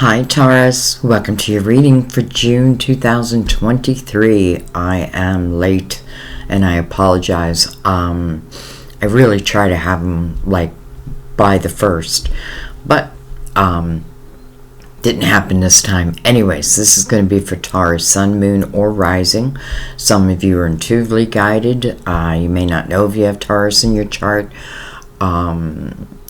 Hi Taurus, welcome to your reading for June 2023. I am late and I apologize. I really try to have them like by the 1st, but didn't happen this time. Anyways, this is going to be for Taurus, Sun, Moon, or Rising. Some of you are intuitively guided. You may not know if you have Taurus in your chart.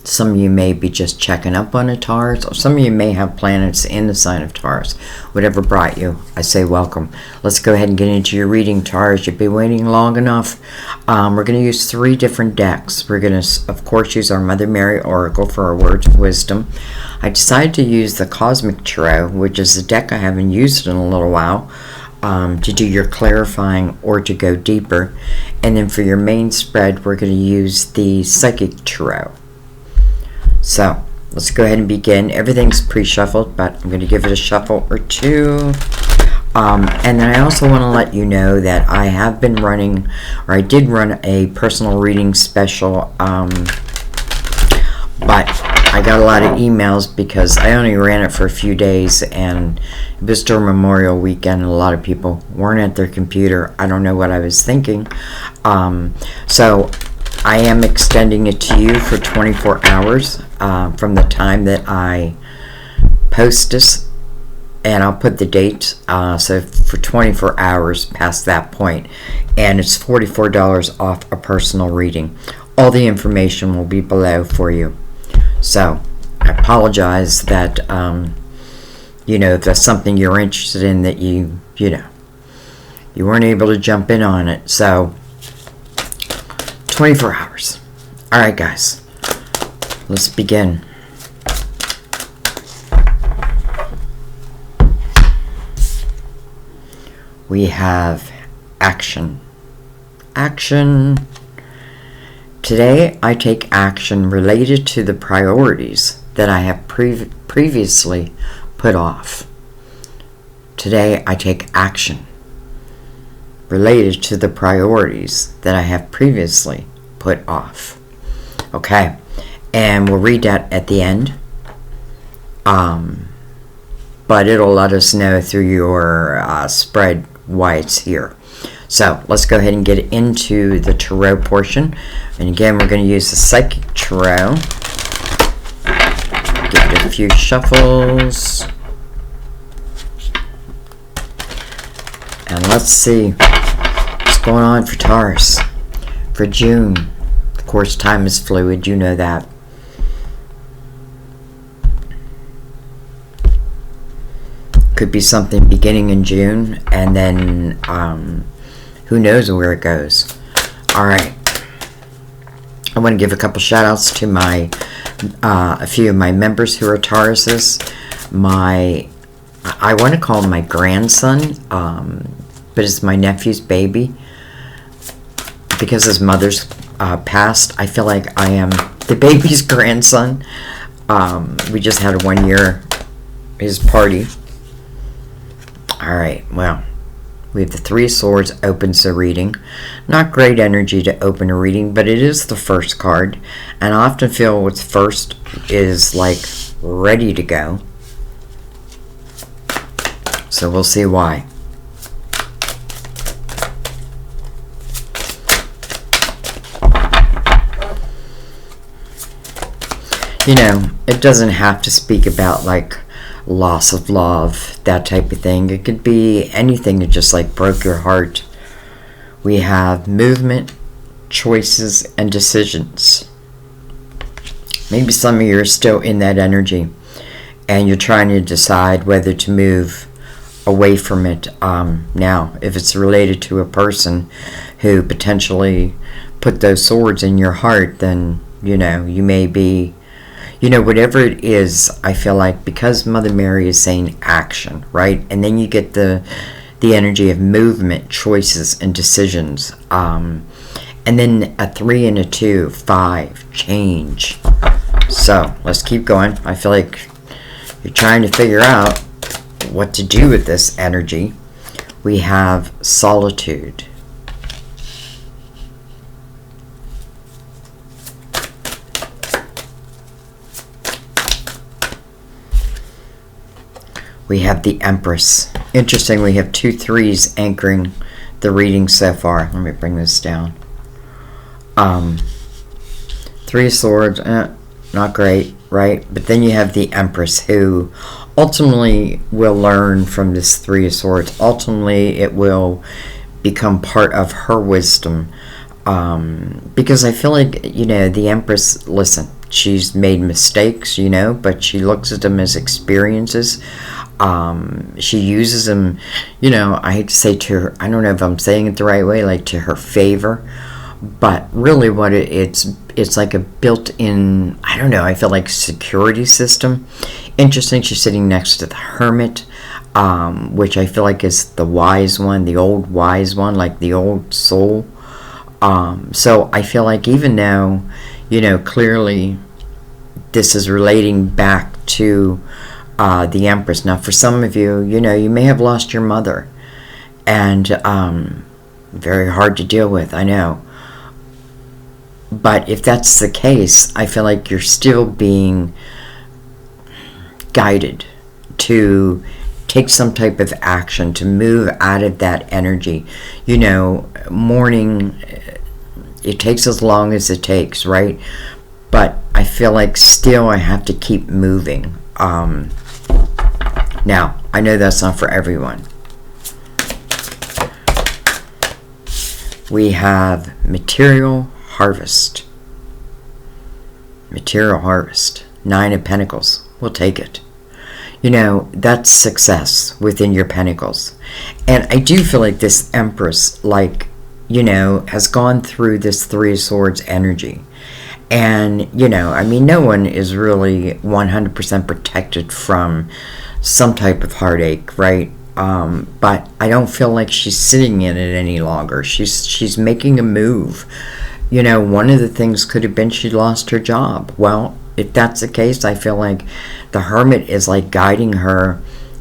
Some of you may be just checking up on a Taurus, or some of you may have planets in the sign of Taurus. Whatever brought you, I say welcome. Let's go ahead and get into your reading, Taurus. You've been waiting long enough. We're going to use 3 different decks. We're going to, of course, use our Mother Mary Oracle for our words of wisdom. I decided to use the Cosmic Tarot, which is a deck I haven't used in a little while, to do your clarifying or to go deeper. And then for your main spread, we're going to use the Psychic Tarot. So, let's go ahead and begin. Everything's pre-shuffled, but I'm going to give it a shuffle or 2. And then I also want to let you know that I have been running, or I did run a personal reading special, but I got a lot of emails because I only ran it for a few days, and it was during Memorial Weekend, and a lot of people weren't at their computer. I don't know what I was thinking. So I am extending it to you for 24 hours from the time that I post this, and I'll put the date, so for 24 hours past that point, and it's $44 off a personal reading. All the information will be below for you. So I apologize that if that's something you're interested in, that you weren't able to jump in on it. So 24 hours. All right, guys, let's begin. We have action. Action. Today, I take action related to the priorities that I have previously put off. Today, I take action related to the priorities that I have previously put off. Okay, and we'll read that at the end. But it'll let us know through your spread why it's here. So let's go ahead and get into the tarot portion. And again, we're going to use the Psychic Tarot. Give it a few shuffles. And let's see what's going on for Taurus for June. Of course, time is fluid. You know that. Could be something beginning in June, and then who knows where it goes. All right. I want to give a couple shout outs to a few of my members who are Tauruses. I want to call him my grandson, but it's my nephew's baby. Because his mother's passed, I feel like I am the baby's grandson. We just had a 1 year his party. All right, well, we have the 3 of Swords opens the reading. Not great energy to open a reading, but it is the first card. And I often feel what's first is like ready to go. So we'll see why. It doesn't have to speak about like loss of love, that type of thing. It could be anything that just like broke your heart. We have movement, choices, and decisions. Maybe some of you are still in that energy and you're trying to decide whether to move away from it. Now, if it's related to a person who potentially put those swords in your heart, then you may be, whatever it is. I feel like because Mother Mary is saying action, right? And then you get the energy of movement, choices, and decisions. And then a 3 and a 2, 5, change. So let's keep going. I feel like you're trying to figure out what to do with this energy. We have solitude. We have the Empress. Interesting, we have 2 3s anchoring the reading so far. Let me bring this down. 3 of Swords, not great, right? But then you have the Empress, who ultimately will learn from this 3 of Swords. Ultimately, it will become part of her wisdom. Because I feel like, the Empress, listen, she's made mistakes, but she looks at them as experiences. She uses them, I hate to say to her, I don't know if I'm saying it the right way, like to her favor. But really what it's like a built-in, I don't know, I feel like security system. Interesting, she's sitting next to the Hermit, which I feel like is the wise one, the old wise one, like the old soul. So I feel like even though, clearly this is relating back to the Empress. Now, for some of you, you may have lost your mother. And very hard to deal with, I know. But if that's the case, I feel like you're still being guided to take some type of action, to move out of that energy. Mourning, it takes as long as it takes, right? But I feel like still I have to keep moving. Now, I know that's not for everyone. We have material harvest. Material harvest. 9 of Pentacles. We'll take it. That's success within your pentacles. And I do feel like this Empress, has gone through this 3 of Swords energy. And, no one is really 100% protected from some type of heartache, right? But I don't feel like she's sitting in it any longer. She's making a move. One of the things could have been she lost her job. Well, if that's the case, I feel like the Hermit is like guiding her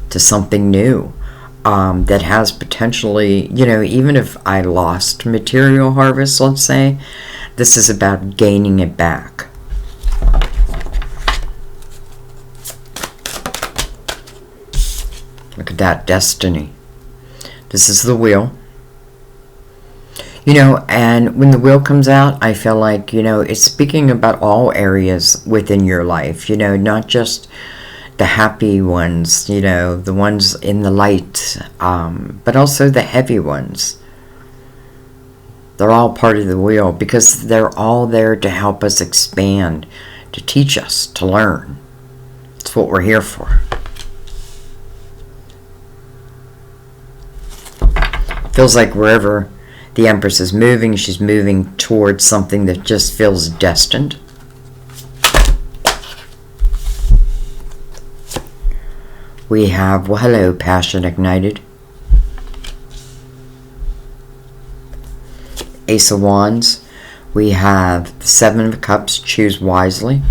to something new that has potentially, even if I lost material harvest, let's say, this is about gaining it back. Look at that, destiny. This is the Wheel. And when the Wheel comes out, I feel like, it's speaking about all areas within your life, not just the happy ones, the ones in the light, but also the heavy ones. They're all part of the Wheel because they're all there to help us expand, to teach us, to learn. That's what we're here for. Feels like wherever the Empress is moving, she's moving towards something that just feels destined. We have, well, hello, passion ignited. Ace of Wands. We have the 7 of Cups, choose wisely.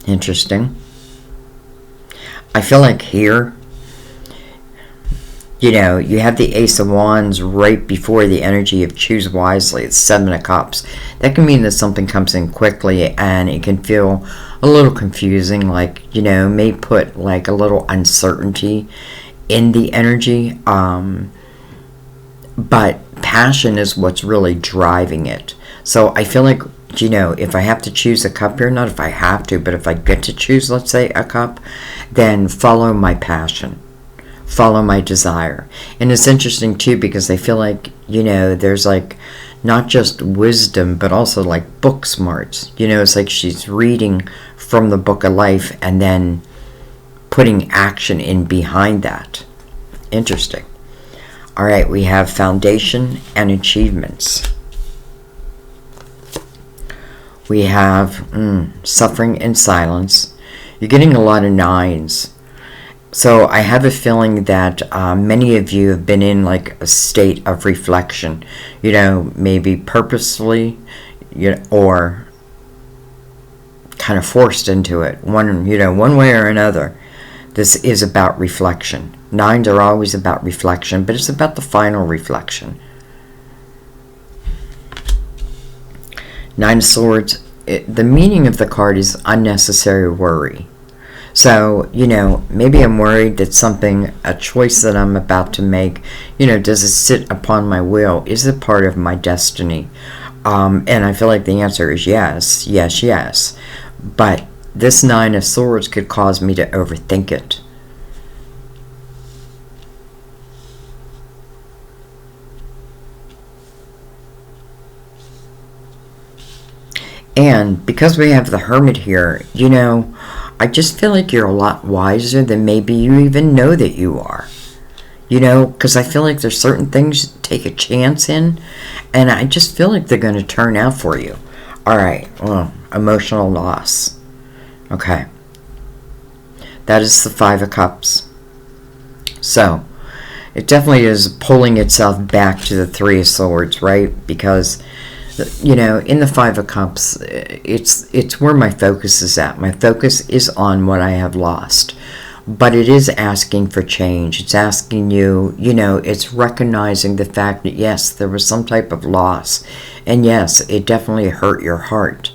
Interesting. I feel like here, you have the Ace of Wands right before the energy of choose wisely. It's 7 of Cups. That can mean that something comes in quickly and it can feel a little confusing, like, may put like a little uncertainty in the energy. But passion is what's really driving it. So I feel like, if I have to choose a cup here, not if I have to, but if I get to choose, let's say, a cup, then follow my passion. Follow my desire. And it's interesting too because I feel like, there's like not just wisdom but also like book smarts. It's like she's reading from the book of life and then putting action in behind that. Interesting. All right, we have foundation and achievements. We have suffering and silence. You're getting a lot of 9s. So I have a feeling that many of you have been in like a state of reflection, maybe purposefully, or kind of forced into it. One way or another. This is about reflection. 9s are always about reflection, but it's about the final reflection. 9 of Swords. The meaning of the card is unnecessary worry. So, maybe I'm worried that a choice that I'm about to make, does it sit upon my will? Is it part of my destiny? And I feel like the answer is yes, yes, yes. But this Nine of Swords could cause me to overthink it. And because we have the Hermit here, I just feel like you're a lot wiser than maybe you even know that you are. Because I feel like there's certain things you take a chance in, and I just feel like they're going to turn out for you. All right, well, emotional loss. Okay. That is the Five of Cups. So, it definitely is pulling itself back to the Three of Swords, right? Because, in the Five of Cups, it's where my focus is at. My focus is on what I have lost. But it is asking for change. It's asking you, it's recognizing the fact that, yes, there was some type of loss. And yes, it definitely hurt your heart.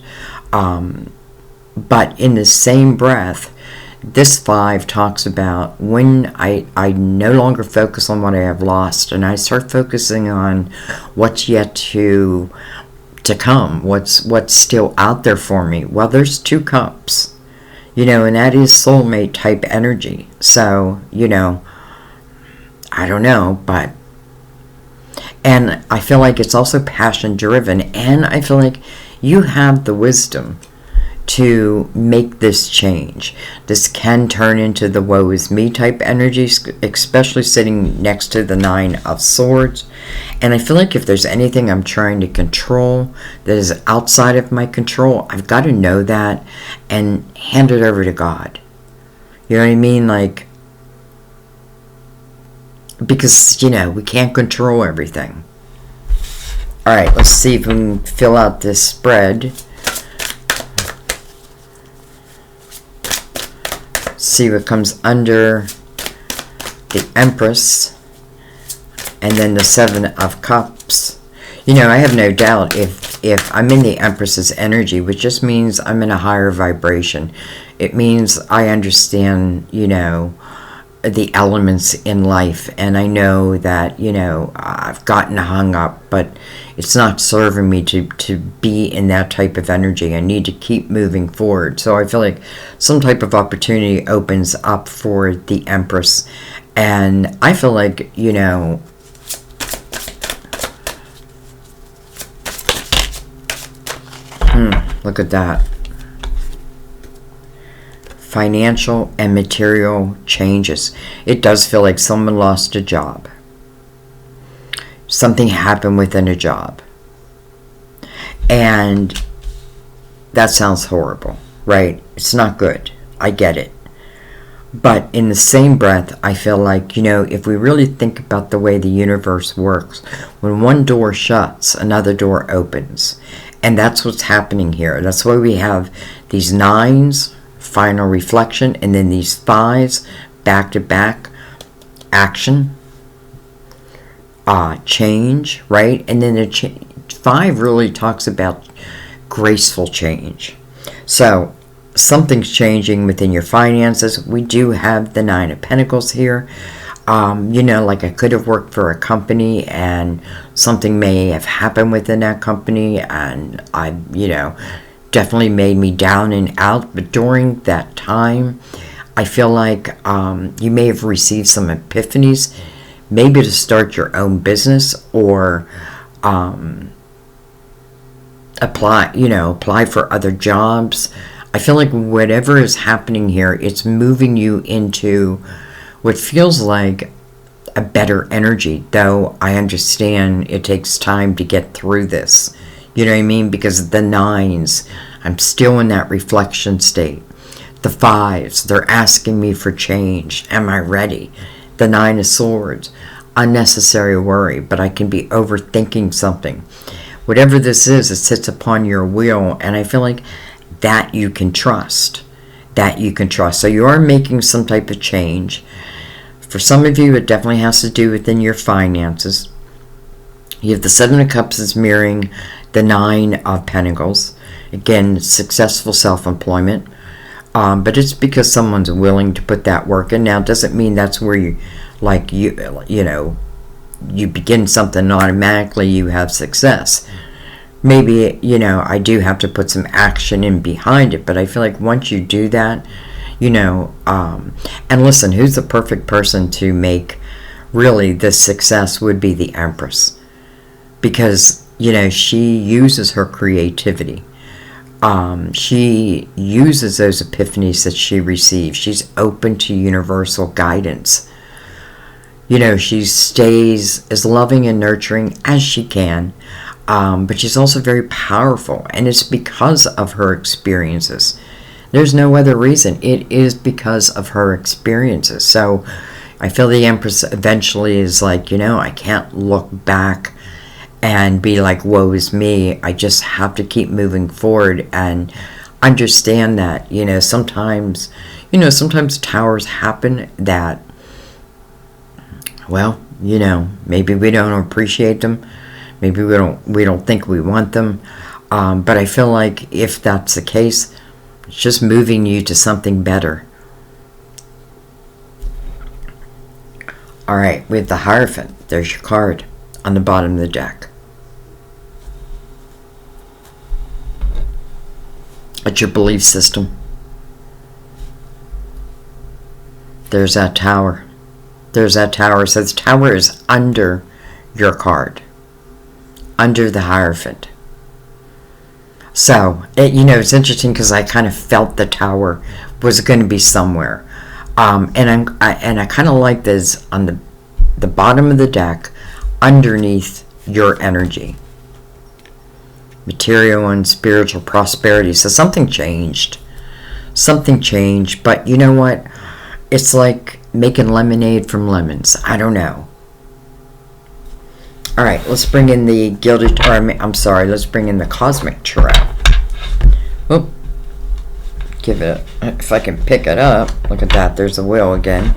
But in the same breath, this 5 talks about when I no longer focus on what I have lost and I start focusing on what's yet to come, what's still out there for me. Well, there's 2 cups. And that is soulmate type energy. So, I don't know, but, and I feel like it's also passion driven, and I feel like you have the wisdom to make this change. This can turn into the woe is me type energy, especially sitting next to the Nine of Swords. And I feel like if there's anything I'm trying to control that is outside of my control, I've got to know that and hand it over to God. You know what I mean? Like, because, we can't control everything. All right, let's see if we can fill out this spread. See what comes under the Empress and then the Seven of Cups. I have no doubt if I'm in the Empress's energy, which just means I'm in a higher vibration. It means I understand, the elements in life, and I know that, I've gotten hung up, but it's not serving me to be in that type of energy. I need to keep moving forward. So I feel like some type of opportunity opens up for the Empress, and I feel like, look at that. Financial and material changes. It does feel like someone lost a job. Something happened within a job. And that sounds horrible, right? It's not good. I get it. But in the same breath, I feel like, if we really think about the way the universe works, when one door shuts, another door opens. And that's what's happening here. That's why we have these 9s, final reflection, and then these 5s, back-to-back, action, change, right? And then the 5 really talks about graceful change. So, something's changing within your finances. We do have the 9 of Pentacles here. Like I could have worked for a company and something may have happened within that company and I, definitely made me down and out. But during that time, I feel like you may have received some epiphanies, maybe to start your own business or apply for other jobs. I feel like whatever is happening here, it's moving you into what feels like a better energy, though I understand it takes time to get through this. You know what I mean? Because the 9s, I'm still in that reflection state. The 5s, they're asking me for change. Am I ready? The 9 of Swords, unnecessary worry, but I can be overthinking something. Whatever this is, it sits upon your will, and I feel like that you can trust. That you can trust. So you are making some type of change. For some of you, it definitely has to do within your finances. You have the 7 of Cups is mirroring the 9 of Pentacles. Again, successful self-employment. But it's because someone's willing to put that work in. Now, it doesn't mean that's where you, like, you know, you begin something and automatically you have success. Maybe, you know, I do have to put some action in behind it, but I feel like once you do that, you know, and listen, who's the perfect person to make really this success would be the Empress. Because, you know, she uses her creativity. She uses those epiphanies that she receives. She's open to universal guidance. You know, she stays as loving and nurturing as she can, but she's also very powerful, and it's because of her experiences. There's no other reason. It is because of her experiences. So I feel the Empress eventually is like, you know, I can't look back and be like, woe is me. I just have to keep moving forward and understand that, you know, sometimes towers happen that, well, you know, maybe we don't appreciate them. Maybe we don't think we want them. But I feel like if that's the case, it's just moving you to something better. All right, we have the Hierophant. There's your card on the bottom of the deck. It's your belief system. There's that tower. There's that tower. So the tower is under your card. Under the Hierophant. So, you know, it's interesting because I kind of felt the tower was going to be somewhere. And I kind of like this on the bottom of the deck, underneath your energy. Material and spiritual prosperity. So something changed. Something changed. But you know what? It's like making lemonade from lemons. I don't know. All right, let's bring in the Gilded, or I'm sorry, let's bring in the Cosmic Tarot. Oh, give it, if I can pick it up. Look at that, there's the wheel again.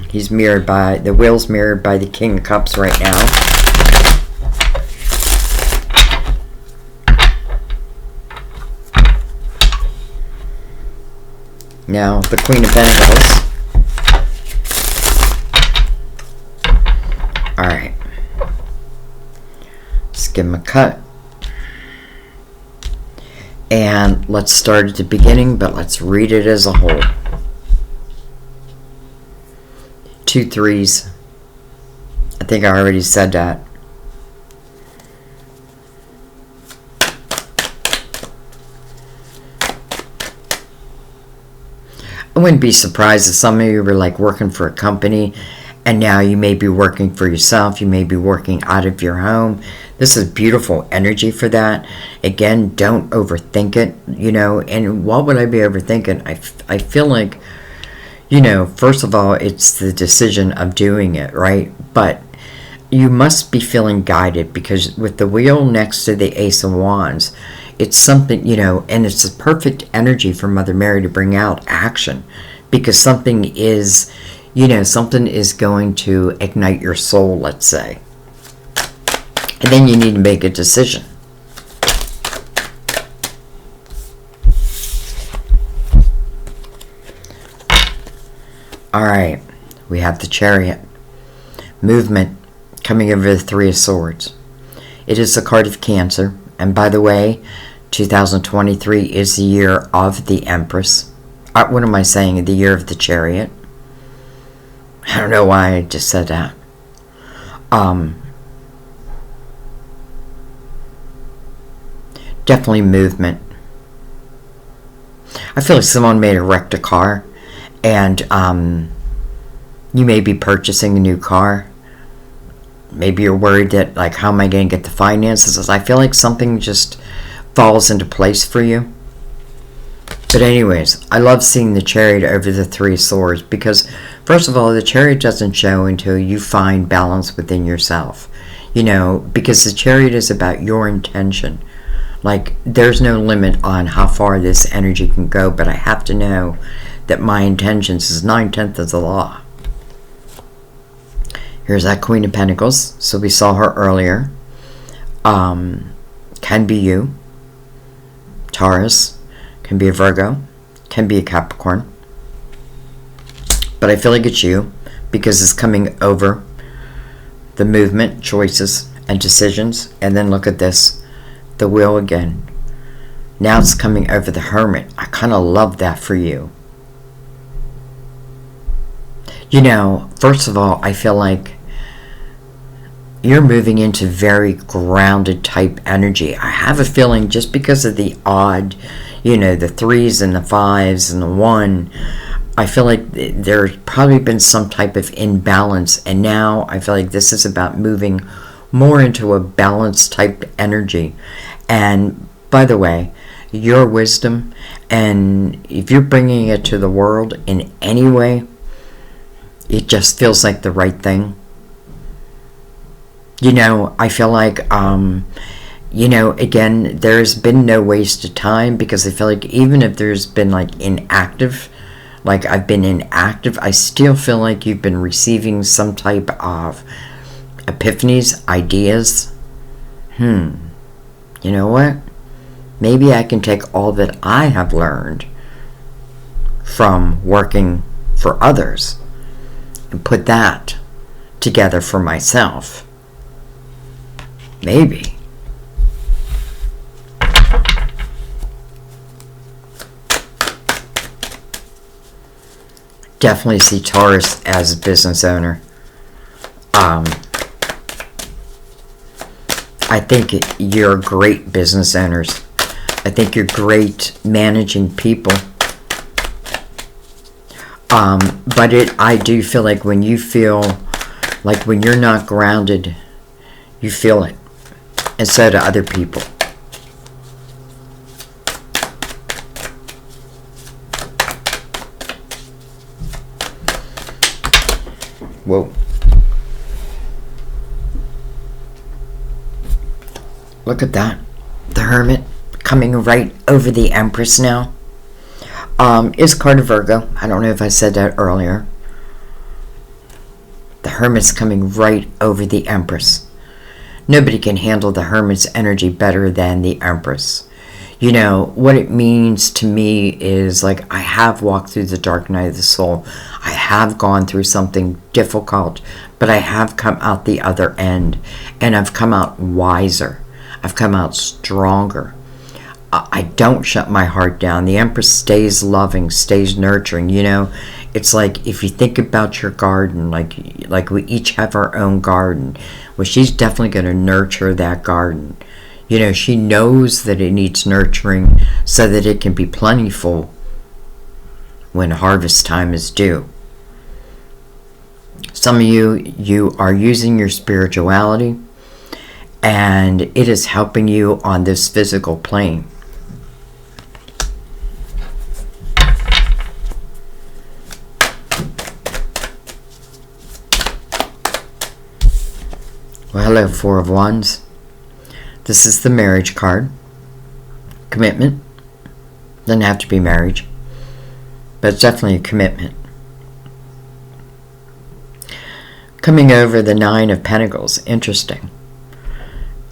He's mirrored by, the wheel's mirrored by the King of Cups right now. Now, the Queen of Pentacles. Alright. Let's give him a cut. And let's start at the beginning, but let's read it as a whole. 2 3s. I think I already said that. I wouldn't be surprised if some of you were like working for a company and now you may be working for yourself. You may be working out of your home. This is beautiful energy for that. Again, don't overthink it, you know. And what would I be overthinking? I feel like, you know, first of all, it's the decision of doing it, right? But you must be feeling guided because with the wheel next to the Ace of Wands, it's something, you know, and it's the perfect energy for Mother Mary to bring out action because something is, you know, something is going to ignite your soul, let's say. And then you need to make a decision. All right, we have the Chariot. Movement coming over the Three of Swords. It is the card of Cancer. And by the way, 2023 is the year of the Empress. What am I saying? The year of the Chariot. I don't know why I just said that. Definitely movement. I feel like someone may have wrecked a car and you may be purchasing a new car. Maybe you're worried that, like, how am I going to get the finances? I feel like something just falls into place for you. But anyways, I love seeing the Chariot over the Three of Swords because, first of all, the Chariot doesn't show until you find balance within yourself. You know, because the Chariot is about your intention. Like, there's no limit on how far this energy can go, but I have to know that my intentions is 9/10 of the law. Here's that Queen of Pentacles. So we saw her earlier. Can be you. Taurus, can be a Virgo, can be a Capricorn. But I feel like it's you because it's coming over the movement, choices, and decisions. And then look at this, the Wheel again. Now it's coming over the Hermit. I kind of love that for you. You know, first of all, I feel like you're moving into very grounded type energy. I have a feeling just because of the odd, you know, the 3s and the 5s and the 1, I feel like there's probably been some type of imbalance. And now I feel like this is about moving more into a balanced type energy. And by the way, your wisdom, and if you're bringing it to the world in any way, it just feels like the right thing. You know, I feel like, you know, again, there's been no waste of time, because I feel like even if there's been like inactive, like I've been inactive, I still feel like you've been receiving some type of epiphanies, ideas. You know what? Maybe I can take all that I have learned from working for others and put that together for myself. Maybe. Definitely see Taurus as a business owner. I think you're great business owners. I think you're great managing people. But I do feel like when you feel like when you're not grounded, you feel it. And so do other people. Whoa. Look at that. The Hermit coming right over the Empress now. Is card of Virgo. I don't know if I said that earlier. The Hermit's coming right over the Empress. Nobody can handle the Hermit's energy better than the Empress. You know, what it means to me is like I have walked through the dark night of the soul. I have gone through something difficult, but I have come out the other end, and I've come out wiser. I've come out stronger. I don't shut my heart down. The Empress stays loving, stays nurturing. You know, it's like if you think about your garden, like we each have our own garden. Well, she's definitely going to nurture that garden. You know, she knows that it needs nurturing so that it can be plentiful when harvest time is due. Some of you are using your spirituality, and it is helping you on this physical plane. Well, hello, Four of Wands. This is the marriage card. Commitment. Doesn't have to be marriage, but it's definitely a commitment. Coming over the Nine of Pentacles. Interesting.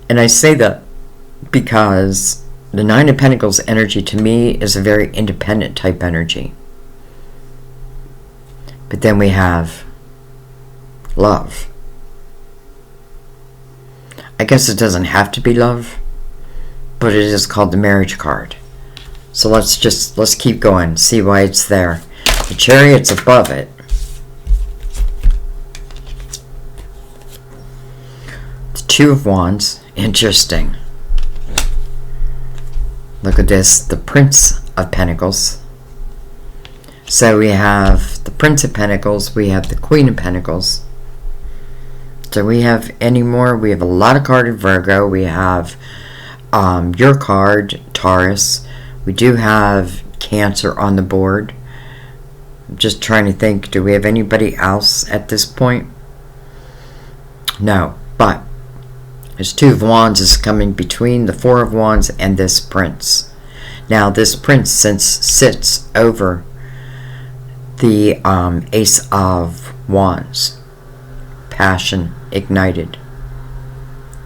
And I say that because the Nine of Pentacles energy to me is a very independent type energy. But then we have love. I guess it doesn't have to be love, but it is called the marriage card. So let's keep going, see why it's there. The Chariot's above it. The Two of Wands, interesting. Look at this, the Prince of Pentacles. So we have the Prince of Pentacles, we have the Queen of Pentacles. Do we have any more? We have a lot of card in Virgo. We have your card, Taurus. We do have Cancer on the board. I'm just trying to think, do we have anybody else at this point? No, but this Two of Wands is coming between the Four of Wands and this Prince. Now this Prince sits over the Ace of Wands. Passion ignited.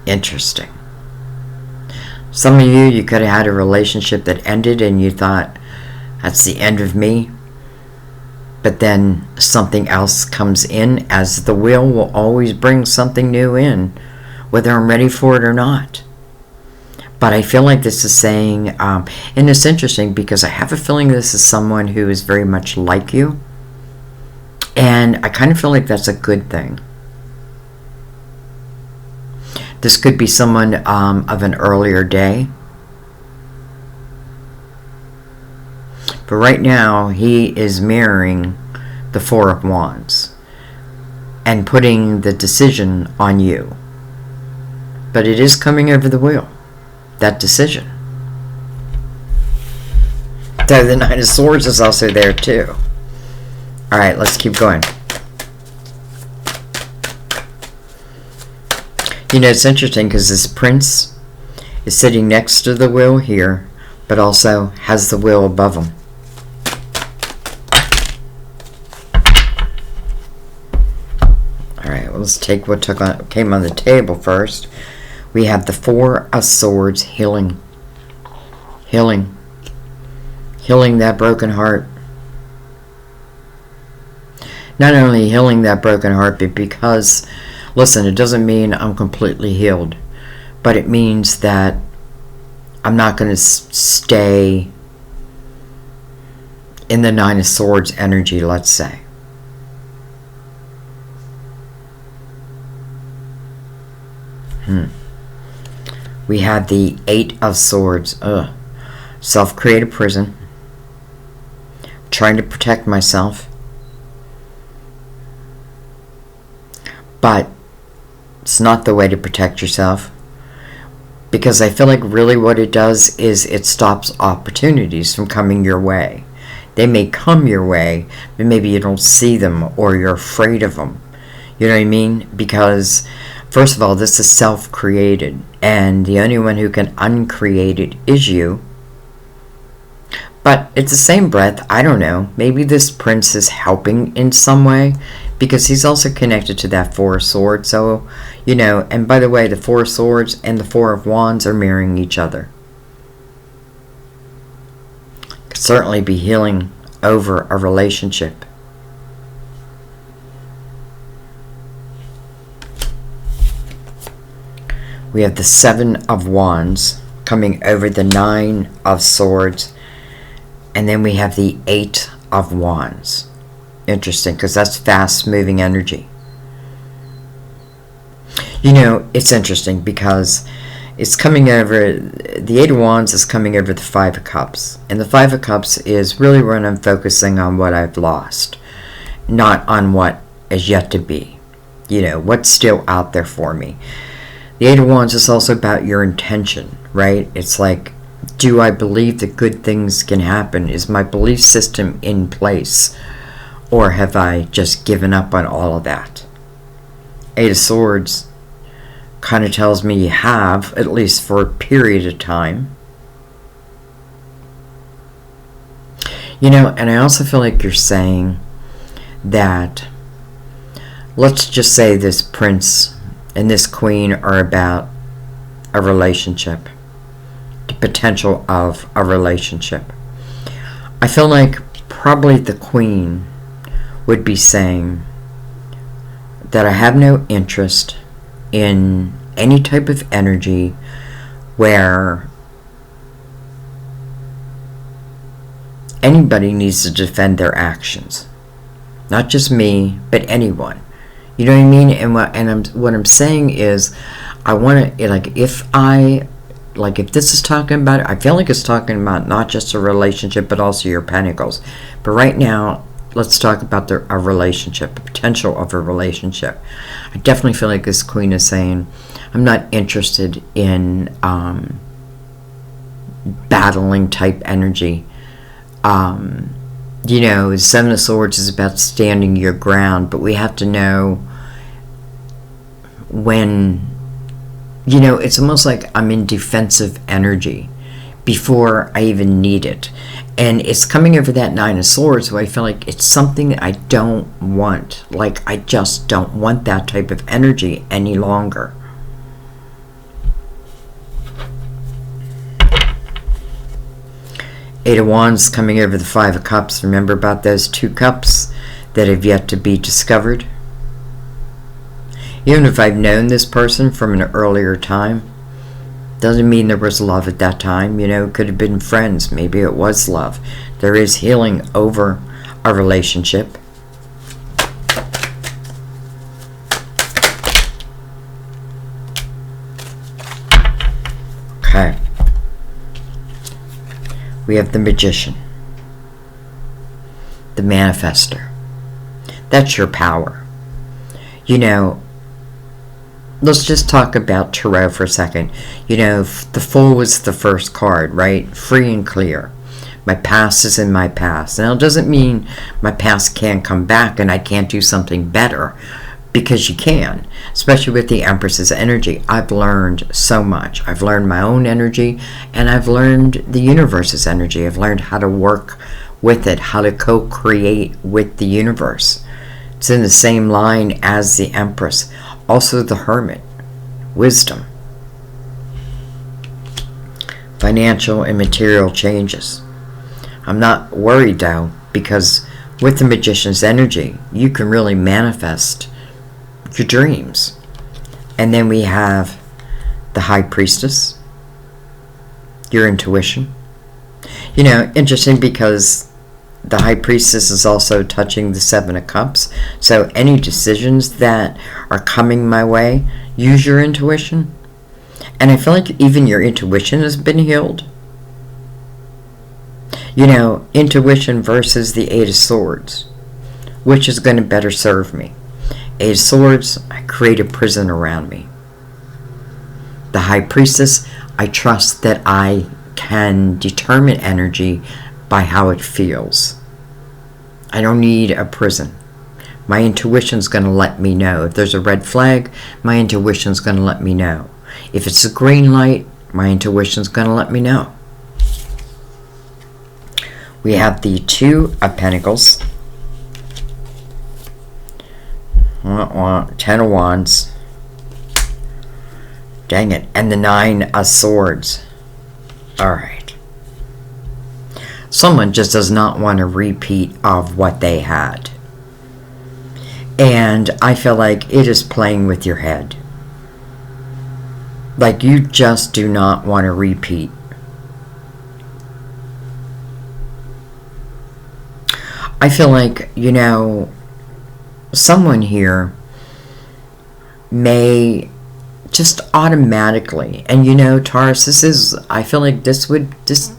Interesting. Some of you could have had a relationship that ended and you thought, that's the end of me. But then something else comes in, as the wheel will always bring something new in, whether I'm ready for it or not. But I feel like this is saying, and it's interesting because I have a feeling this is someone who is very much like you. And I kind of feel like that's a good thing. This could be someone of an earlier day. But right now, he is mirroring the Four of Wands and putting the decision on you. But it is coming over the wheel, that decision. So the Knight of Swords is also there too. Alright, let's keep going. You know, it's interesting because this prince is sitting next to the wheel here, but also has the wheel above him. Alright, well, let's take what came on the table first. We have the Four of Swords, healing. Healing. Healing that broken heart. Not only healing that broken heart, but because, listen, it doesn't mean I'm completely healed. But it means that I'm not going to stay in the Nine of Swords energy, let's say. We have the Eight of Swords. Self-created prison. Trying to protect myself. But it's not the way to protect yourself. Because I feel like really what it does is it stops opportunities from coming your way. They may come your way, but maybe you don't see them or you're afraid of them. You know what I mean? Because, first of all, this is self-created. And the only one who can uncreate it is you. But it's the same breath, I don't know. Maybe this prince is helping in some way. Because he's also connected to that Four of Swords. So, you know, and by the way, the Four of Swords and the Four of Wands are mirroring each other. Could certainly be healing over a relationship. We have the Seven of Wands coming over the Nine of Swords. And then we have the Eight of Wands. Interesting, because that's fast-moving energy. You know, it's interesting because it's coming over, the Eight of Wands is coming over the Five of Cups. And the Five of Cups is really when I'm focusing on what I've lost, not on what is yet to be. You know, what's still out there for me. The Eight of Wands is also about your intention, right? It's like, do I believe that good things can happen? Is my belief system in place? Or have I just given up on all of that? Eight of Swords kind of tells me you have, at least for a period of time. You know, and I also feel like you're saying that, let's just say this prince and this queen are about a relationship. The potential of a relationship. I feel like probably the queen would be saying that I have no interest in any type of energy where anybody needs to defend their actions. Not just me, but anyone. You know what I mean? And what I'm saying is, I want to, like, if this is talking about, I feel like it's talking about not just a relationship, but also your pentacles. But right now, let's talk about a relationship, the potential of a relationship. I definitely feel like this queen is saying, I'm not interested in battling type energy. You know, the Seven of Swords is about standing your ground, but we have to know when, you know, it's almost like I'm in defensive energy before I even need it. And it's coming over that Nine of Swords where I feel like it's something I don't want. Like, I just don't want that type of energy any longer. Eight of Wands coming over the Five of Cups. Remember about those two cups that have yet to be discovered? Even if I've known this person from an earlier time, doesn't mean there was love at that time. You know, it could have been friends. Maybe it was love. There is healing over a relationship. Okay. We have the Magician. The Manifester. That's your power. You know, let's just talk about Tarot for a second. You know, the Fool was the first card, right? Free and clear. My past is in my past. Now, it doesn't mean my past can't come back and I can't do something better, because you can, especially with the Empress's energy. I've learned so much. I've learned my own energy, and I've learned the universe's energy. I've learned how to work with it, how to co-create with the universe. It's in the same line as the Empress. Also the Hermit, wisdom, financial and material changes. I'm not worried though, because with the Magician's energy, you can really manifest your dreams. And then we have the High Priestess, your intuition. You know, interesting, because the High Priestess is also touching the Seven of Cups. So any decisions that are coming my way, use your intuition. And I feel like even your intuition has been healed. You know, intuition versus the Eight of Swords. Which is going to better serve me? Eight of Swords, I create a prison around me. The High Priestess, I trust that I can determine energy by how it feels. I don't need a prison. My intuition's going to let me know. If there's a red flag, my intuition's going to let me know. If it's a green light, my intuition's going to let me know. We have the Two of Pentacles. Ten of Wands. Dang it. And the Nine of Swords. Alright. Someone just does not want a repeat of what they had. And I feel like it is playing with your head. Like you just do not want to repeat. I feel like, you know, someone here may just automatically, and you know, Taurus, I feel like this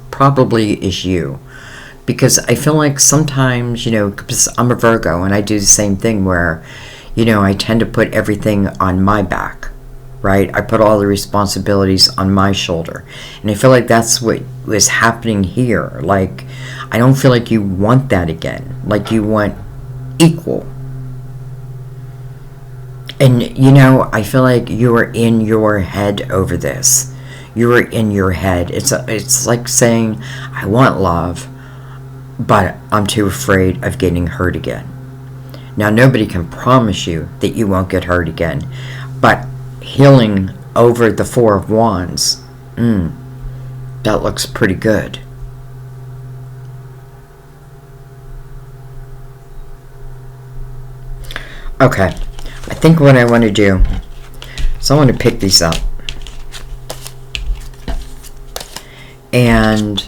probably is you, because I feel like sometimes, you know, because I'm a Virgo and I do the same thing where, you know, I tend to put everything on my back, right? I put all the responsibilities on my shoulder, and I feel like that's what is happening here. Like, I don't feel like you want that again. Like you want equal. And, you know, I feel like you are in your head over this. You are in your head. It's like saying, I want love, but I'm too afraid of getting hurt again. Now, nobody can promise you that you won't get hurt again. But healing over the Four of Wands, that looks pretty good. Okay. I think what I want to do is I want to pick these up. And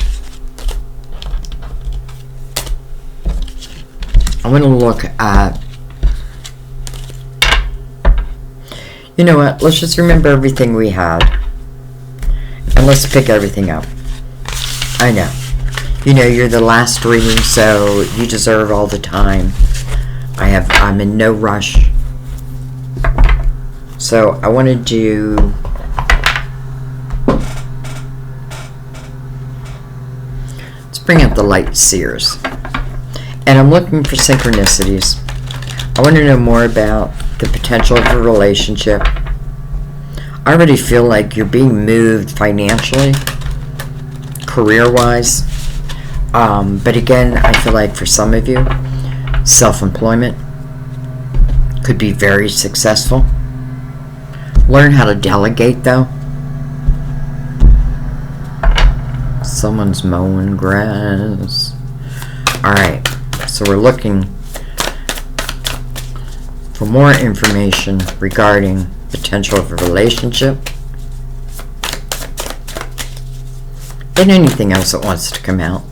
I want to look at, you know what, let's just remember everything we had. And let's pick everything up. I know. You know, you're the last reading, so you deserve all the time. I'm in no rush. So I want to do, let's bring up the Light Seers. And I'm looking for synchronicities. I want to know more about the potential of a relationship. I already feel like you're being moved financially, career-wise. But again, I feel like for some of you, self-employment could be very successful. Learn how to delegate, though. Someone's mowing grass. Alright, so we're looking for more information regarding potential of a relationship and anything else that wants to come out.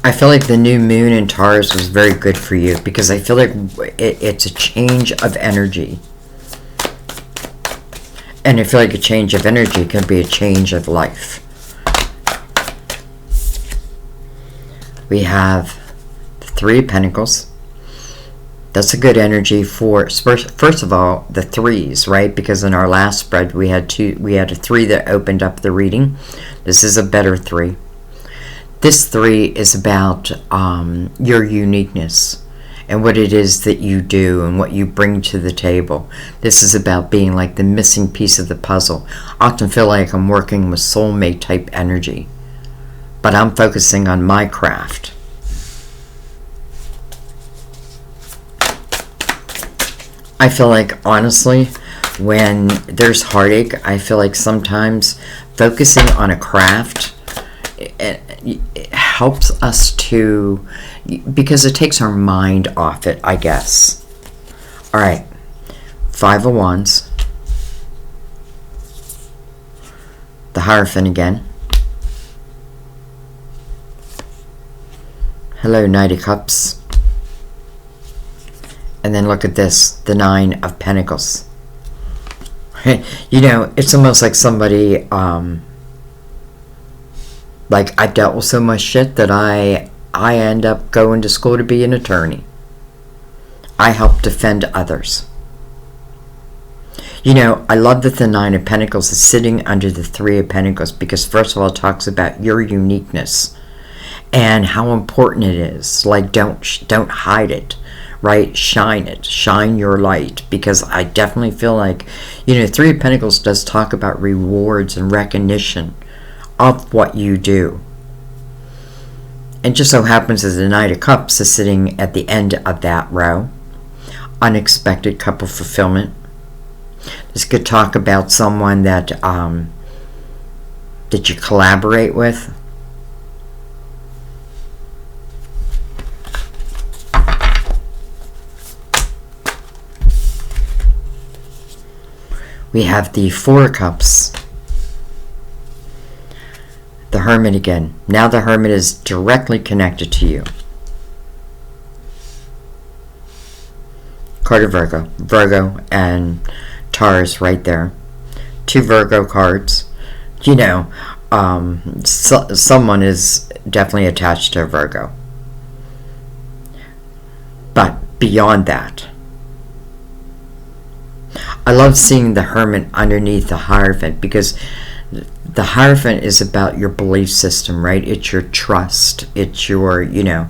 I feel like the new moon in Taurus was very good for you because I feel like it's a change of energy. And I feel like a change of energy can be a change of life. We have the Three of Pentacles. That's a good energy for, first of all, the threes, right? Because in our last spread we had a three that opened up the reading. This is a better three. This three is about your uniqueness and what it is that you do and what you bring to the table. This is about being like the missing piece of the puzzle. I often feel like I'm working with soulmate type energy, but I'm focusing on my craft. I feel like, honestly, when there's heartache, I feel like sometimes focusing on a craft, it helps us to, because it takes our mind off it, I guess. Alright, Five of Wands, the Hierophant again. Hello, Knight of Cups. And then look at this, the Nine of Pentacles. You know, it's almost like somebody, like I've dealt with so much shit that I end up going to school to be an attorney. I help defend others. You know, I love that the Nine of Pentacles is sitting under the Three of Pentacles because first of all it talks about your uniqueness and how important it is. Like don't hide it, right? Shine it. Shine your light, because I definitely feel like, you know, Three of Pentacles does talk about rewards and recognition of what you do. And just so happens that the Knight of Cups is sitting at the end of that row. Unexpected couple fulfillment. This could talk about someone that you collaborate with. We have the Four of Cups. The Hermit again. Now the Hermit is directly connected to you. Card of Virgo. Virgo and Taurus right there. Two Virgo cards. You know, someone is definitely attached to a Virgo. But beyond that, I love seeing the Hermit underneath the Hierophant, because the Hierophant is about your belief system, right? It's your trust. It's your, you know,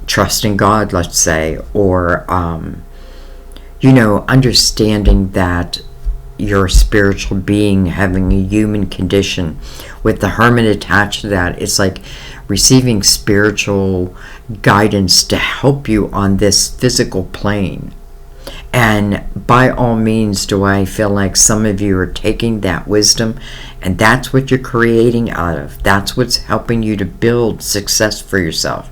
trust in God, let's say, or, you know, understanding that you're a spiritual being having a human condition. With the Hermit attached to that, it's like receiving spiritual guidance to help you on this physical plane. And by all means do I feel like some of you are taking that wisdom, and that's what you're creating out of. That's what's helping you to build success for yourself.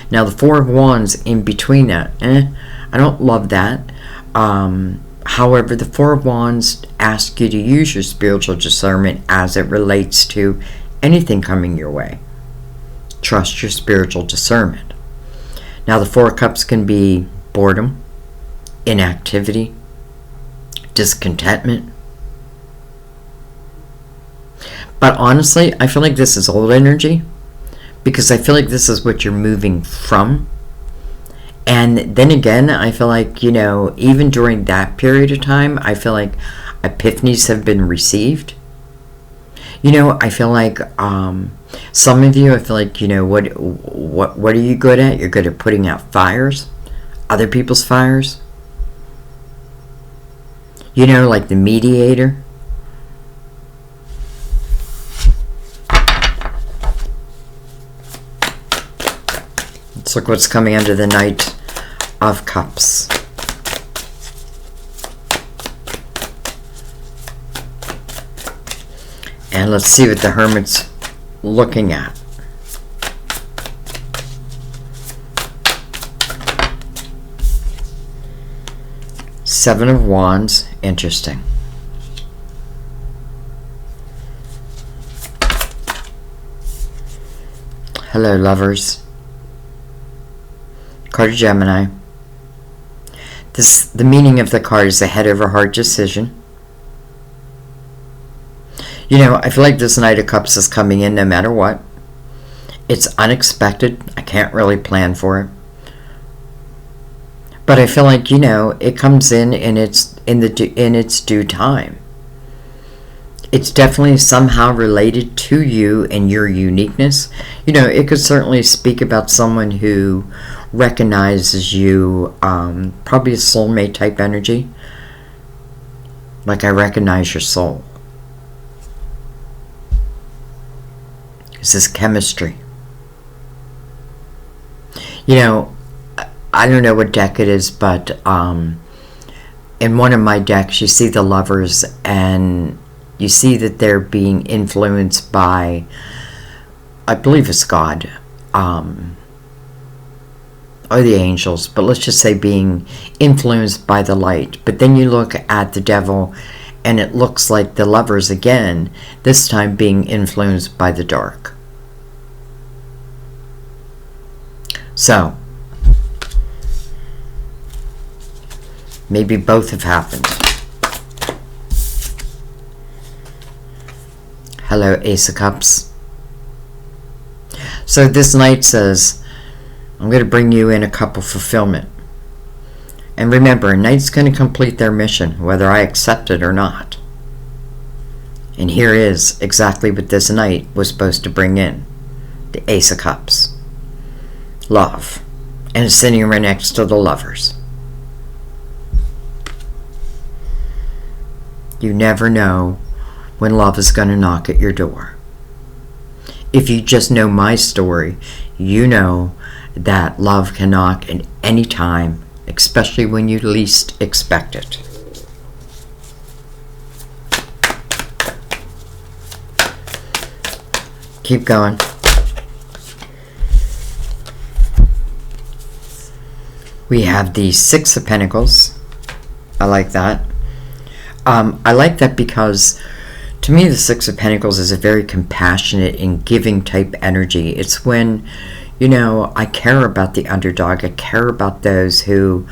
Now the Four of Wands in between that, I don't love that. However, the Four of Wands asks you to use your spiritual discernment as it relates to anything coming your way. Trust your spiritual discernment. Now the Four of Cups can be boredom, inactivity, discontentment. But honestly, I feel like this is old energy, because I feel like this is what you're moving from. And then again, I feel like, you know, even during that period of time, I feel like epiphanies have been received. You know, I feel like some of you, I feel like, you know, what are you good at? You're good at putting out fires, other people's fires. You know, like the mediator. Let's look what's coming under the Knight of Cups. And let's see what the Hermit's looking at. Seven of Wands. Interesting. Hello, lovers. Card of Gemini. The meaning of the card is a head over heart decision. You know, I feel like this Knight of Cups is coming in no matter what. It's unexpected. I can't really plan for it. But I feel like, you know, it comes in its due time. It's definitely somehow related to you and your uniqueness. You know, it could certainly speak about someone who recognizes you, probably a soulmate type energy. Like, I recognize your soul. This is chemistry. You know, I don't know what deck it is, but in one of my decks, you see the Lovers, and you see that they're being influenced by, I believe it's God, or the angels, but let's just say being influenced by the light. But then you look at the Devil, and it looks like the Lovers again, this time being influenced by the dark. So, maybe both have happened. Hello, Ace of Cups. So this Knight says, I'm going to bring you in a cup of fulfillment. And remember, a Knight's going to complete their mission, whether I accept it or not. And here is exactly what this Knight was supposed to bring in. The Ace of Cups. Love. And it's sitting right next to the Lovers. You never know when love is going to knock at your door. If you just know my story, you know that love can knock at any time, especially when you least expect it. Keep going. We have the Six of Pentacles. I like that. I like that because to me the Six of Pentacles is a very compassionate and giving type energy. It's when, you know, I care about the underdog. I care about those who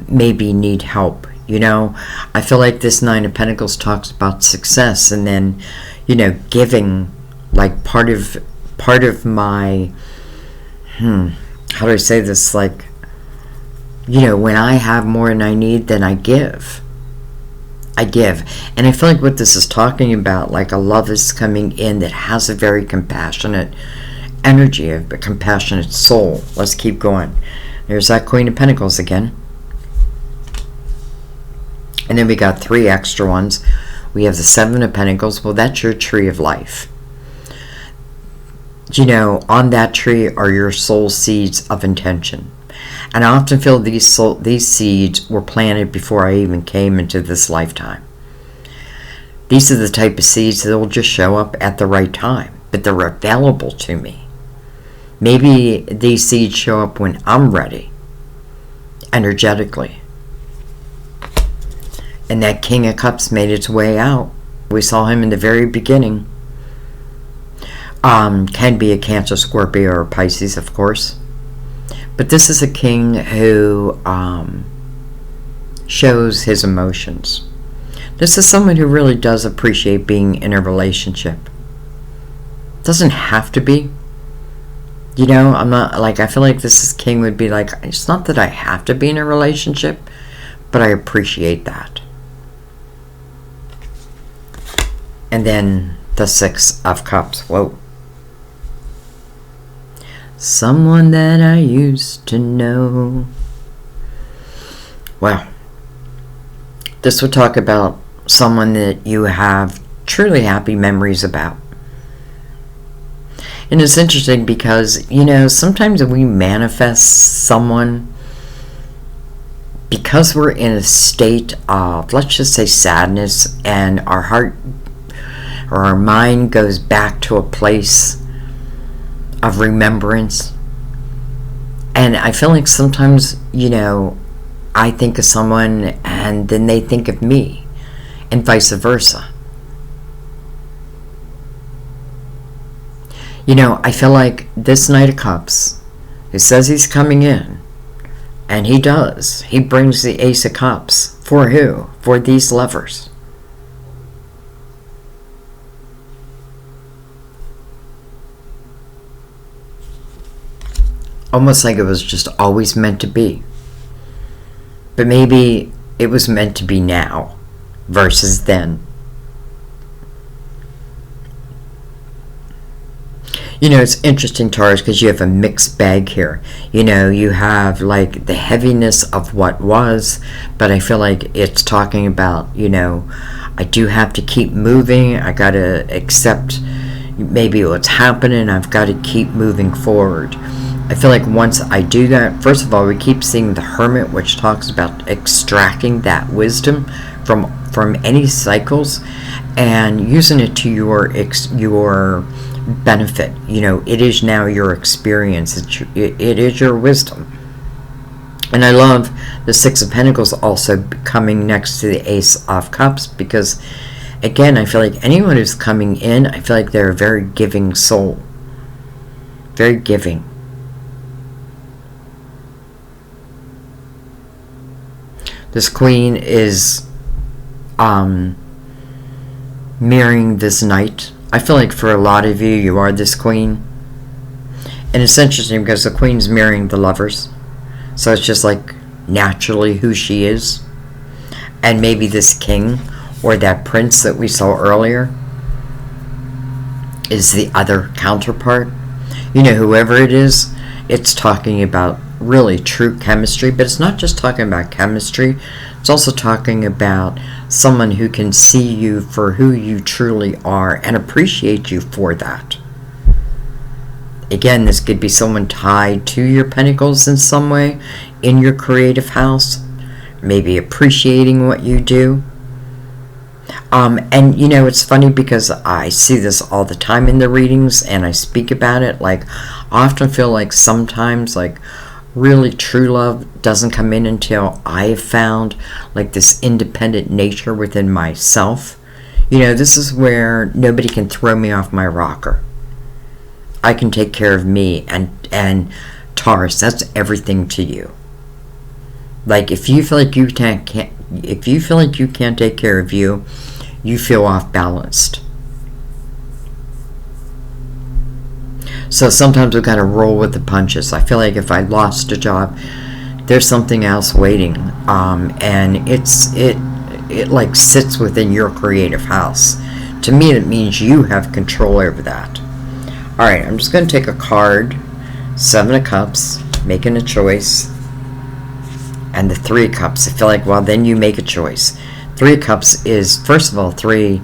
maybe need help. You know, I feel like this Nine of Pentacles talks about success, and then, you know, giving, like part of my, how do I say this, like, you know, when I have more than I need, then I give. And I feel like what this is talking about, like a love is coming in that has a very compassionate energy, a compassionate soul. Let's keep going. There's that Queen of Pentacles again. And then we got three extra ones. We have the Seven of Pentacles. Well, that's your tree of life. You know, on that tree are your soul seeds of intention. And I often feel these seeds were planted before I even came into this lifetime. These are the type of seeds that will just show up at the right time, but they're available to me. Maybe these seeds show up when I'm ready, energetically. And that King of Cups made its way out. We saw him in the very beginning. Can be a Cancer, Scorpio, or Pisces, of course. But this is a king who shows his emotions. This is someone who really does appreciate being in a relationship. Doesn't have to be. You know, I'm not, like, I feel like this king would be like, it's not that I have to be in a relationship, but I appreciate that. And then the Six of Cups. Whoa. Someone that I used to know. Well, this would talk about someone that you have truly happy memories about. And it's interesting because, sometimes we manifest someone because we're in a state of, let's just say, sadness, and our heart or our mind goes back to a place of remembrance. And I feel like sometimes, I think of someone and then they think of me, and vice versa. I feel like this Knight of Cups, he says he's coming in, and he does. He brings the Ace of Cups. For who? For these lovers. Almost like it was just always meant to be. But maybe it was meant to be now versus then. It's interesting, Taurus, because you have a mixed bag here. You have like the heaviness of what was, but I feel like it's talking about, I do have to keep moving. I got to accept maybe what's happening. I've got to keep moving forward. I feel like once I do that, first of all, we keep seeing the Hermit, which talks about extracting that wisdom from any cycles and using it to your benefit. It is now your experience. It is your wisdom. And I love the Six of Pentacles also coming next to the Ace of Cups, because again, I feel like anyone who's coming in, I feel like they're a very giving soul. Very giving. This Queen is mirroring this Knight. I feel like for a lot of you, you are this Queen. And it's interesting because the Queen's mirroring the Lovers. So it's just like naturally who she is. And maybe this King or that Prince that we saw earlier is the other counterpart. Whoever it is, it's talking about really true chemistry. But it's not just talking about chemistry. It's also talking about someone who can see you for who you truly are and appreciate you for that. Again, this could be someone tied to your pentacles in some way in your creative house, maybe appreciating what you do. And it's funny because I see this all the time in the readings and I speak about it. Like, I often feel like sometimes, like, really true love doesn't come in until I have found like this independent nature within myself. This is where nobody can throw me off my rocker. I can take care of me, and Taurus, that's everything to you. Like, if you feel like you can't take care of you, you feel off balanced. So sometimes we've got to roll with the punches. I feel like if I lost a job, there's something else waiting, and it like sits within your creative house. To me, that means you have control over that. All right, I'm just going to take a card, Seven of Cups, making a choice, and the Three of Cups. I feel like, well, then you make a choice. Three of Cups is, first of all, Three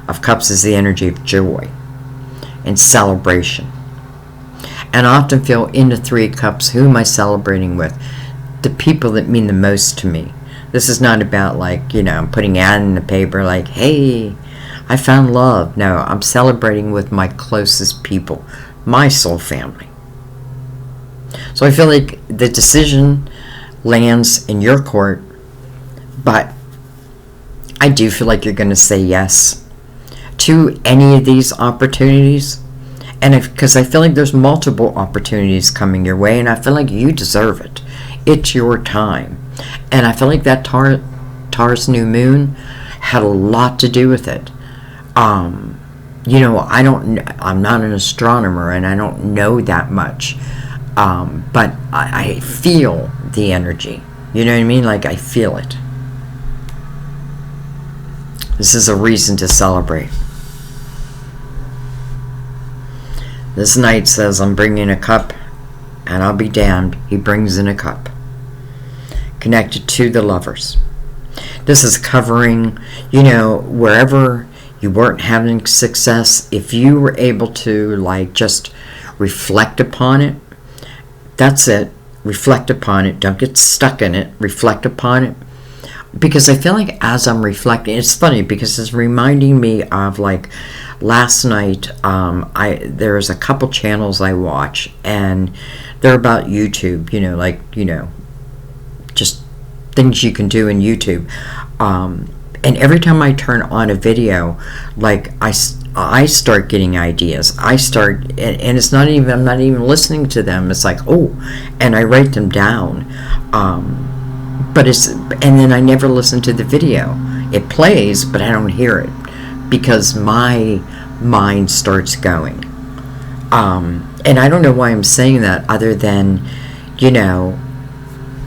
of Cups is the energy of joy and celebration. And I often feel in the Three of Cups, who am I celebrating with? The people that mean the most to me. This is not about like, I'm putting an ad in the paper like, hey, I found love. No, I'm celebrating with my closest people, my soul family. So I feel like the decision lands in your court, but I do feel like you're going to say yes to any of these opportunities. And because I feel like there's multiple opportunities coming your way, and I feel like you deserve it. It's your time. And I feel like that Taurus new moon had a lot to do with it. I'm not an astronomer, and I don't know that much. But I feel the energy. You know what I mean? Like, I feel it. This is a reason to celebrate. This Knight says, I'm bringing a cup, and I'll be damned, he brings in a cup. Connected to the Lovers. This is covering, wherever you weren't having success, if you were able to like just reflect upon it, that's it. Reflect upon it. Don't get stuck in it. Reflect upon it. Because I feel like as I'm reflecting, it's funny because it's reminding me of like last night. There's a couple channels I watch, and they're about YouTube. Just things you can do in YouTube. And every time I turn on a video, like I start getting ideas. And it's not even, I'm not even listening to them. It's like, oh, and I write them down. And then I never listen to the video. It plays, but I don't hear it because my mind starts going. And I don't know why I'm saying that other than,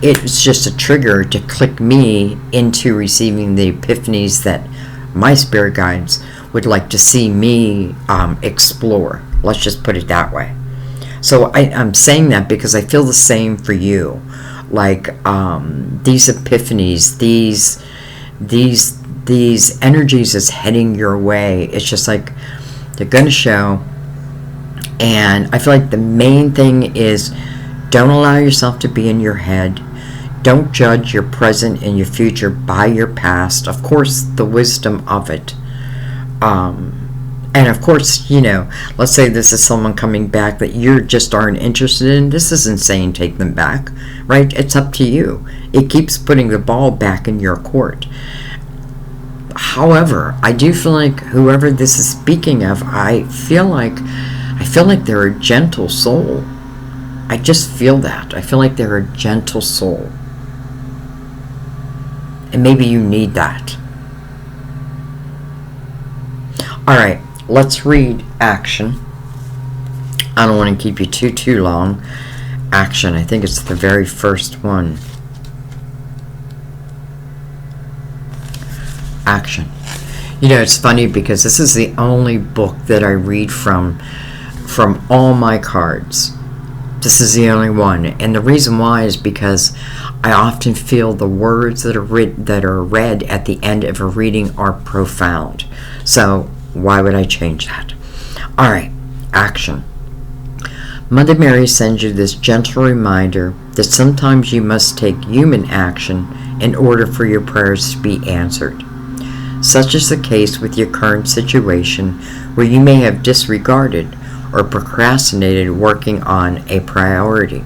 it's just a trigger to click me into receiving the epiphanies that my spirit guides would like to see me explore. Let's just put it that way. So I'm saying that because I feel the same for you. Like these epiphanies, these energies is heading your way. It's just like they're going to show. And I feel like the main thing is don't allow yourself to be in your head. Don't judge your present and your future by your past. Of course, the wisdom of it. And of course, let's say this is someone coming back that you just aren't interested in. This isn't saying take them back, right? It's up to you. It keeps putting the ball back in your court. However, I do feel like whoever this is speaking of, I feel like they're a gentle soul. I just feel that. I feel like they're a gentle soul. And maybe you need that. Alright, let's read action. I don't want to keep you too long. Action, I think it's the very first one. Action. It's funny because this is the only book that I read from all my cards. This is the only one, and the reason why is because I often feel the words that are read at the end of a reading are profound. So why would I change that? All right, action. Mother Mary sends you this gentle reminder that sometimes you must take human action in order for your prayers to be answered. Such is the case with your current situation, where you may have disregarded or procrastinated working on a priority.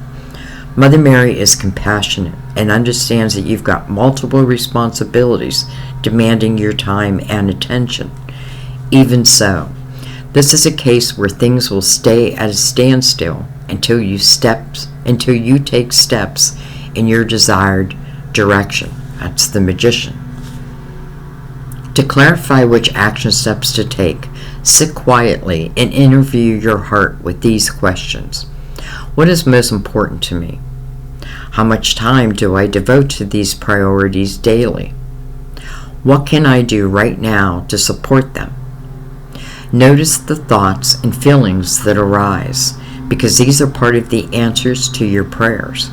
Mother Mary is compassionate and understands that you've got multiple responsibilities demanding your time and attention. Even so, this is a case where things will stay at a standstill until you take steps in your desired direction. That's the Magician. To clarify which action steps to take, sit quietly and interview your heart with these questions. What is most important to me? How much time do I devote to these priorities daily? What can I do right now to support them? Notice the thoughts and feelings that arise, because these are part of the answers to your prayers.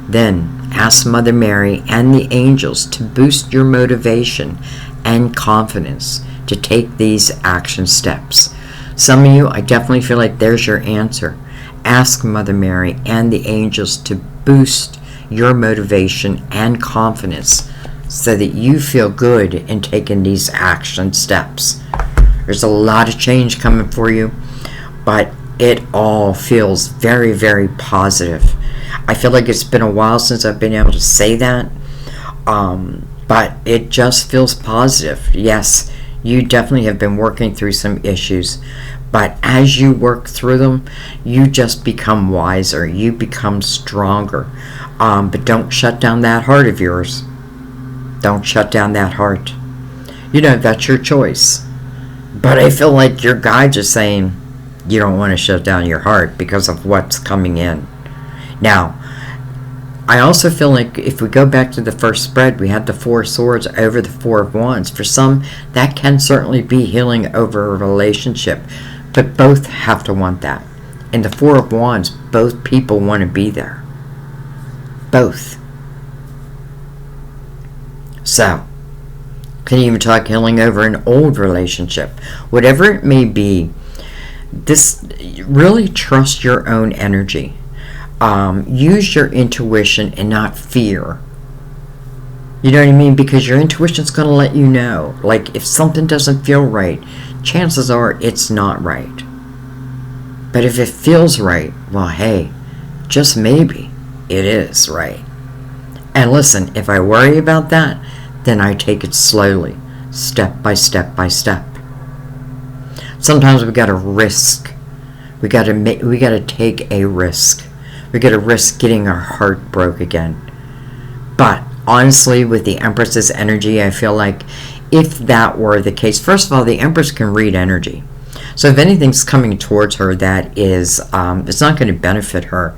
Then ask Mother Mary and the angels to boost your motivation and confidence to take these action steps. Some of you, I definitely feel like there's your answer. Ask Mother Mary and the angels to boost your motivation and confidence so that you feel good in taking these action steps. There's a lot of change coming for you, but it all feels very, very positive. I feel like it's been a while since I've been able to say that, but it just feels positive. Yes, you definitely have been working through some issues, but as you work through them, you just become wiser, you become stronger. But don't shut down that heart of yours. Don't shut down that heart. That's your choice. But I feel like your guides are saying you don't want to shut down your heart because of what's coming in. Now, I also feel like if we go back to the first spread, we had the Four of Swords over the Four of Wands. For some, that can certainly be healing over a relationship, but both have to want that. In the Four of Wands, both people want to be there. Both. So, Can even talk healing over an old relationship. Whatever it may be, this really trust your own energy. Use your intuition and not fear. You know what I mean? Because your intuition's going to let you know. Like, if something doesn't feel right, chances are it's not right. But if it feels right, well, hey, just maybe it is right. And listen, if I worry about that, then I take it slowly, step by step by step. Sometimes we got to risk. We got to take a risk. We got to risk getting our heart broke again. But honestly, with the Empress's energy, I feel like if that were the case, first of all, the Empress can read energy. So if anything's coming towards her that is, it's not going to benefit her.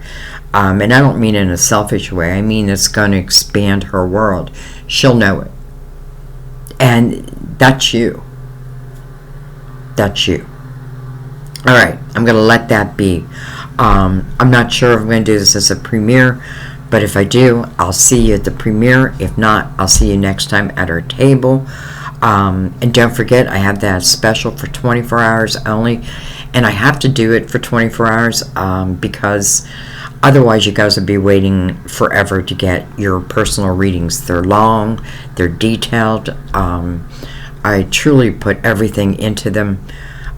And I don't mean in a selfish way. I mean it's going to expand her world. She'll know it. And that's you. That's you. All right, I'm going to let that be. I'm not sure if I'm going to do this as a premiere, but if I do, I'll see you at the premiere. If not, I'll see you next time at our table. And don't forget, I have that special for 24 hours only. And I have to do it for 24 hours because otherwise you guys will be waiting forever to get your personal readings. They're long, they're detailed. I truly put everything into them,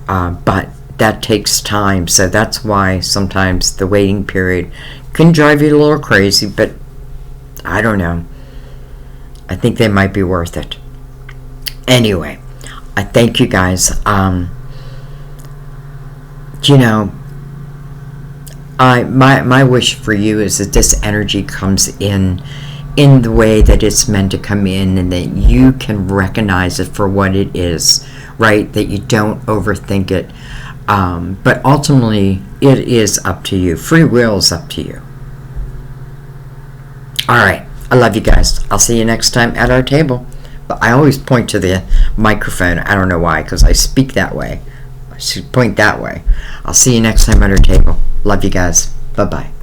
but that takes time. So that's why sometimes the waiting period can drive you a little crazy, but I don't know. I think they might be worth it. Anyway, I thank you guys. You know, my wish for you is that this energy comes in the way that it's meant to come in, and that you can recognize it for what it is, right? That you don't overthink it. But ultimately, it is up to you. Free will is up to you. All right. I love you guys. I'll see you next time at our table. But I always point to the microphone. I don't know why, because I speak that way. I should point that way. I'll see you next time at our table. Love you guys. Bye-bye.